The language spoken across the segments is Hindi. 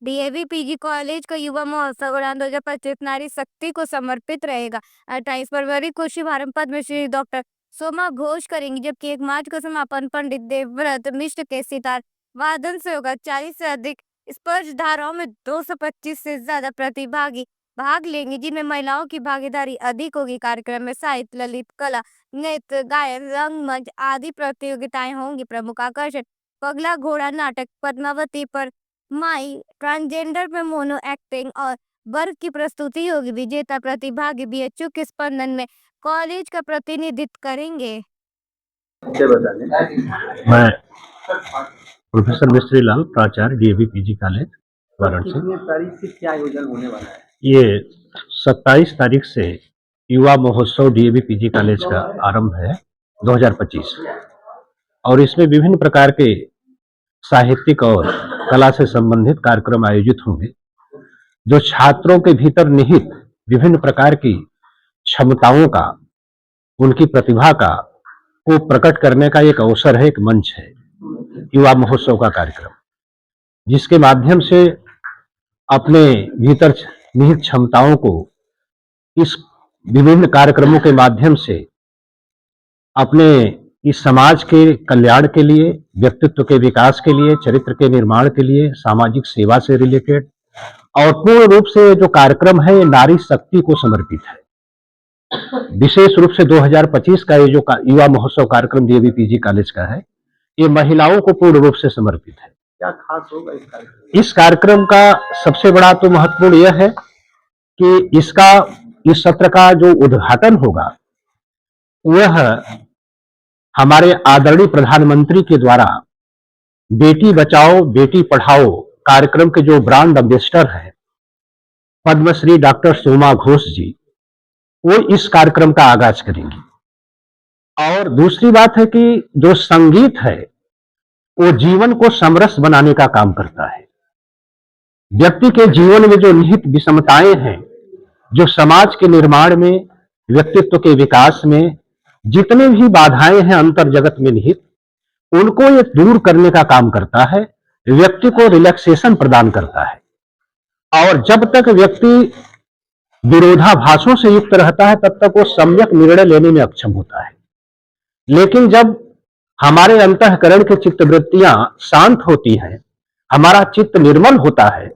डीएवी पीजी कॉलेज का युवा महोत्सव उड़ान 2025 नारी शक्ति को समर्पित रहेगा। 28 फरवरी को शुभारंभ पद्मश्री डॉक्टर सोमा घोष करेंगी, जबकि 1 मार्च को समापन पंडित देवव्रत मिश्र के सितार वादन से होगा। 40 से अधिक स्पर्शधाराओं में 225 से ज्यादा प्रतिभागी भाग लेंगे, जिनमें महिलाओं की भागीदारी अधिक होगी। कार्यक्रम में साहित्य, ललित कला, नृत्य, गायन, रंगमंच आदि प्रतियोगिताएं होंगी। प्रमुख आकर्षण पगला घोड़ा नाटक, पद्मावती पर माई, ट्रांसजेंडर पे मोनो एक्टिंग और वर्ग की प्रस्तुति होगी। विजेता प्रतिभागी बीएचयू के स्पंदन में कॉलेज का प्रतिनिधित्व करेंगे। मैं प्रोफेसर मिस्त्री लाल, प्राचार्य डीएवी पीजी कॉलेज वाराणसी। कितनी तारीख से क्या आयोजन होने वाला है? ये 27 तारीख से युवा महोत्सव डीएवी पीजी कॉलेज का आरंभ है 2025, और इसमें विभिन्न प्रकार के साहित्यिक और कला से संबंधित कार्यक्रम आयोजित होंगे, जो छात्रों के भीतर निहित विभिन्न प्रकार की क्षमताओं का, उनकी प्रतिभा का को प्रकट करने का एक अवसर है, एक मंच है युवा महोत्सव का कार्यक्रम, जिसके माध्यम से अपने भीतर निहित क्षमताओं को इस विभिन्न कार्यक्रमों के माध्यम से अपने इस समाज के कल्याण के लिए, व्यक्तित्व के विकास के लिए, चरित्र के निर्माण के लिए, सामाजिक सेवा से रिलेटेड, और पूर्ण रूप से जो कार्यक्रम है ये नारी शक्ति को समर्पित है। विशेष रूप से 2025 का ये जो युवा महोत्सव कार्यक्रम डीएवी पीजी कॉलेज का है, ये महिलाओं को पूर्ण रूप से समर्पित है। क्या खास होगा इस कार्यक्रम? इस कार्यक्रम का सबसे बड़ा तो महत्वपूर्ण यह है कि इस सत्र का जो उद्घाटन होगा वह हमारे आदरणीय प्रधानमंत्री के द्वारा बेटी बचाओ बेटी पढ़ाओ कार्यक्रम के जो ब्रांड एम्बेसडर हैं पद्मश्री डॉक्टर सोमा घोष जी, वो इस कार्यक्रम का आगाज करेंगी। और दूसरी बात है कि जो संगीत है वो जीवन को समरस बनाने का काम करता है। व्यक्ति के जीवन में जो निहित विषमताएं हैं, जो समाज के निर्माण में, व्यक्तित्व के विकास में जितने भी बाधाएं हैं अंतर जगत में निहित, उनको ये दूर करने का काम करता है, व्यक्ति को रिलैक्सेशन प्रदान करता है। और जब तक व्यक्ति विरोधाभासों से युक्त रहता है तब तक वो सम्यक निर्णय लेने में अक्षम होता है। लेकिन जब हमारे अंतःकरण की चित्तवृत्तियां शांत होती हैं, हमारा चित्त निर्मल होता है,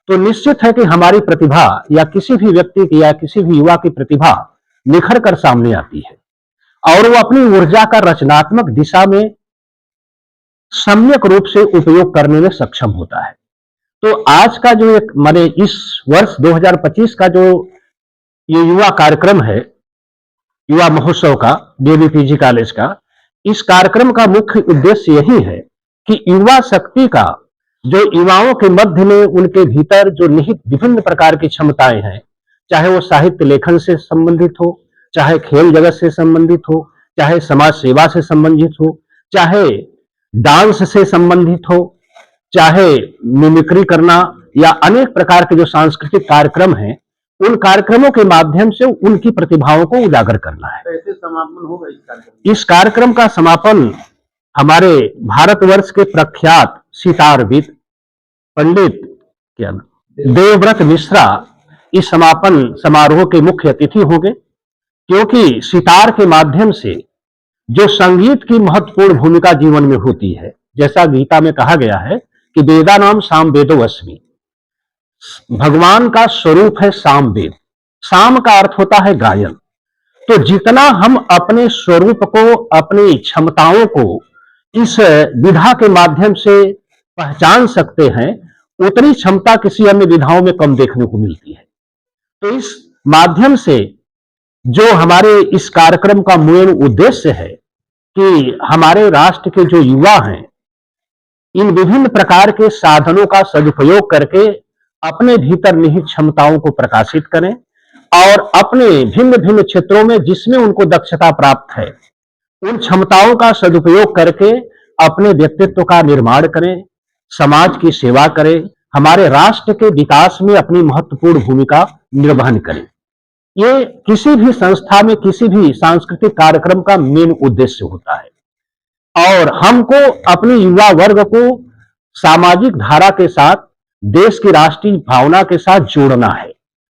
तो निश्चित है कि हमारी प्रतिभा या किसी भी व्यक्ति की या किसी भी युवा की प्रतिभा निखर कर सामने आती है और वो अपनी ऊर्जा का रचनात्मक दिशा में सम्यक रूप से उपयोग करने में सक्षम होता है। तो आज का जो एक माने इस वर्ष 2025 का जो ये युवा कार्यक्रम है, युवा महोत्सव का डीएवी पीजी कॉलेज का, इस कार्यक्रम का मुख्य उद्देश्य यही है कि युवा शक्ति का, जो युवाओं के मध्य में उनके भीतर जो निहित विभिन्न प्रकार की क्षमताएं हैं, चाहे वो साहित्य लेखन से संबंधित हो, चाहे खेल जगत से संबंधित हो, चाहे समाज सेवा से संबंधित हो, चाहे डांस से संबंधित हो, चाहे मिमिक्री करना या अनेक प्रकार के जो सांस्कृतिक कार्यक्रम हैं, उन कार्यक्रमों के माध्यम से उनकी प्रतिभाओं को उजागर करना है। कैसे समापन होगा इस कार्यक्रम? इस कार्यक्रम का समापन हमारे भारतवर्ष के प्रख्यात सितारविद पंडित देवव्रत मिश्रा इस समापन समारोह के मुख्य अतिथि होंगे, क्योंकि सितार के माध्यम से जो संगीत की महत्वपूर्ण भूमिका जीवन में होती है, जैसा गीता में कहा गया है कि वेदानाम साम वेदो अस्मि, भगवान का स्वरूप है सामवेद। साम का अर्थ होता है गायन। तो जितना हम अपने स्वरूप को, अपनी क्षमताओं को इस विधा के माध्यम से पहचान सकते हैं, उतनी क्षमता किसी अन्य विधाओं में कम देखने को मिलती है। तो इस माध्यम से जो हमारे इस कार्यक्रम का मूल उद्देश्य है कि हमारे राष्ट्र के जो युवा हैं, इन विभिन्न प्रकार के साधनों का सदुपयोग करके अपने भीतर निहित क्षमताओं को प्रकाशित करें और अपने भिन्न भिन्न क्षेत्रों में जिसमें उनको दक्षता प्राप्त है, उन क्षमताओं का सदुपयोग करके अपने व्यक्तित्व का निर्माण करें, समाज की सेवा करें, हमारे राष्ट्र के विकास में अपनी महत्वपूर्ण भूमिका निर्वहन करें। ये किसी भी संस्था में, किसी भी सांस्कृतिक कार्यक्रम का मेन उद्देश्य होता है। और हमको अपने युवा वर्ग को सामाजिक धारा के साथ देश की राष्ट्रीय भावना के साथ जोड़ना है।